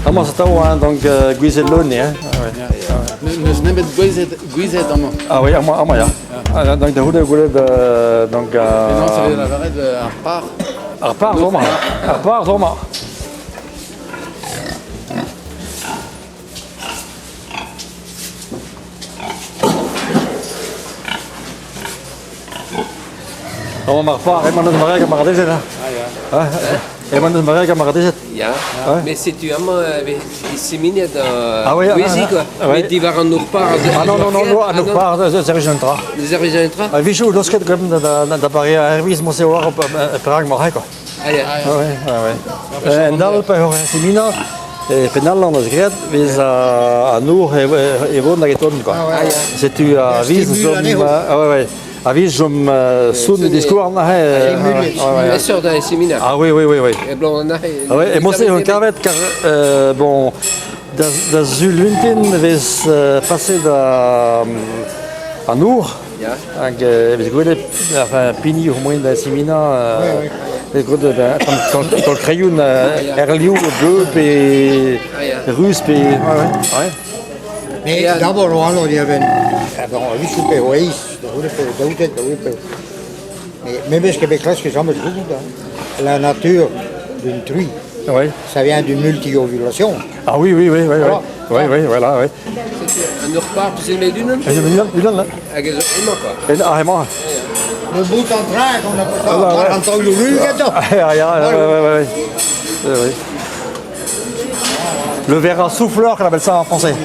Allemaal zo donc guizet loni, hè? Neus nemet gwizet amañ. Ah oui, allemaal ja. Donc de hoede goede donc. Non, c'est la vraie ar par. Arpar zomaar. Arpar zomaar. Allemaal maar arpar, maar dat is maar rijk, maar dat is het. Ah ja. Maar dat is maar rijk, maar dat is het. Ja, mais c'est tu as disséminé Ah oui, poésie quoi. oui. Mais tu vas rendre nos parts. Ah non, aan de paar, dat is er een tra. Les Argentins. Wie zo, dat schiet hem dat barrière hervis moet je wel op Praag maar kijken. Ah ja. Ah oui. En dan bij hoor Simina, penal is gret, wees aan Noor, je woont daar getoond quoi. Ah ja. C'est tu avis oui. Avis som soon discours na Les sœurs d'un séminaire. Ah oui. Et blanc on a. Ah oui, et moi c'est un cavet car bon das Zulwintin wees passé à Noor. Ja. Donc, we goede, enfin, Pini au moins dans Simina, les gros de dans le crayon, Erliou, Bleu, puis Russe, puis ouais. Mais d'abord, on y avait un super oasis, mais même ce Québécois, ce que j'aime beaucoup, la nature d'une truie, ça vient d'une multi-ovulation. Ah oui, voilà. Oui. Un repas, tu sais, mais d'une. Là. Ah, moi. Le bout en train, on a pas ça, en tant que rue, oui. Le verre à souffleur, qu'on appelle ça en français.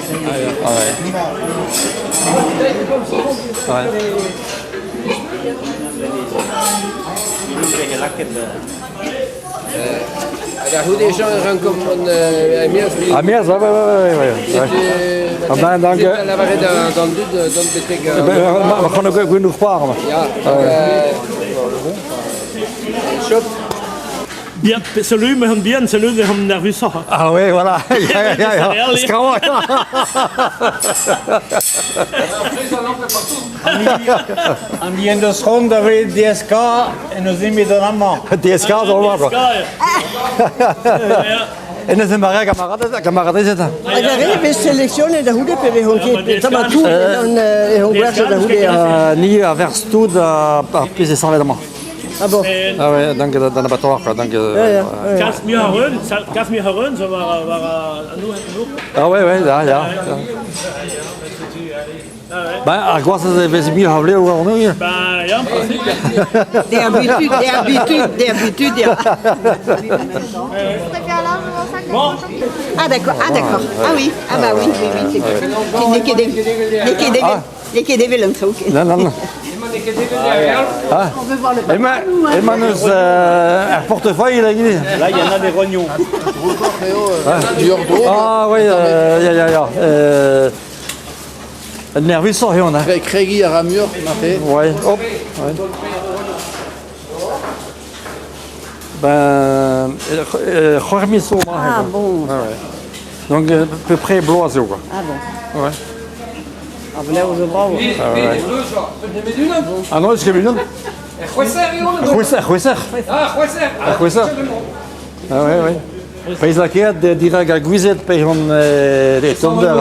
Alors, où des gens rencontrent Amiens. Amiens, oui. Donc, la varée dans le but, dans le BTG. We gaan ook genoeg sparen. Ja. Shop. Bien, celui med ham bien, celui med ham nervøs. Ah oui, voilà. Ja. Skrouwen. Ambiendos rond avec DSK et nos immédiatement. DSK, zo En dat is een barrière camarade zitten. Er er vist selektionen der hundebevægelse geht. Så man tur hun gør så der hunde. Ni vers tout par plus de 100 éléments. Ah bon. Ah ouais, donc dans l'abattoir quoi. Donc Kast mir herren, så var nu. Ah ouais, ja. Ben, à quoi ça fait mieux havler ou on est? Ben ja, Det er habitude, ja. Ah d'accord. Ah oui, c'est cool. Det kan det vel inte okej. Non. Et Manus, un portefeuille là, là il y en a des rognons. Ah oui, nerveux ça, on a. Craigie à Ramur, on a fait. Ouais, hop. Ouais. Ben, Jormiso. Ah bon. Donc à peu près bloisé quoi. Ah bon. Ouais. Ah ben là on le bravo. Ah non, c'est bien. Juecer. Ah ouais. Pais la keert direct à Guizet bij hun de tonder.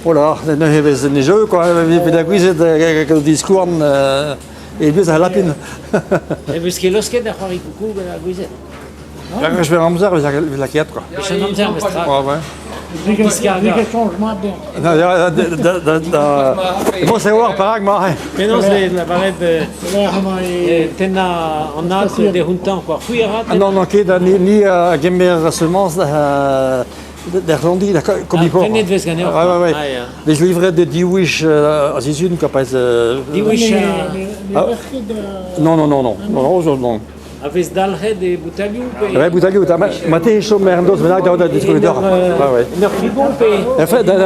Voilà, nu hebben ze niet zo quoi. We de Guizet que discours et bien ça lapine. Et parce que lorsque d'accord il coucou la Guizet. Ja, je vais en faire avec la keert quoi. Je n'aime pas mais Ouais. Vilket changement Moi c'est voir par exemple. mais non c'est la varette tena en as de huntan quoi. Fuirat. Non, qui ni gamer semence d'Irlandie, comme il faut. Tenez de Vesganer. Ouais. Les livrets de Diewish à Zizune, qui appelle. Diewish. Non. Avec dalre de Boutaliou. Ouais, Boutaliou, maté chaud merdos, mais là dans le distributeur. Ouais. Le frigo paye. En fait, dans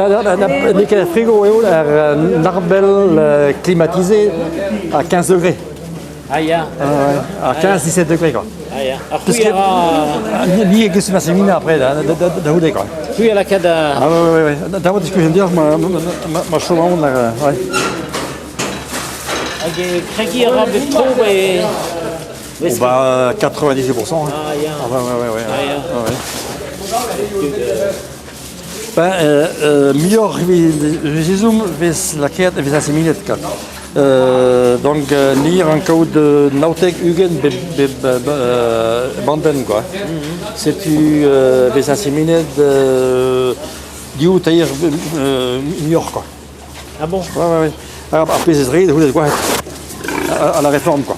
le frigo, un arbel climatisé à 15 degrés. Ah ya. À 15-17 degrés quoi. Ah ya. Parce que ni que c'est ma séminaire après de Houdé quoi. Puis à la cada. Ah ouais. D'abord ce que je veux dire, ma chemin ouais. Hag cregi a ra bet tro e... Oh, bah, 98%. Hein. Ah, ya. Ah, ouais. Ah, ya. Ah, ouais. Ben, miglior visum vis laquet vis asimilet kat. Donc ni un code nautek ugen banden quoi. C'est tu vis asimilet diou taïr miglior quoi. Ah bon? Ouais. Après c'est vrai, à la réforme quoi.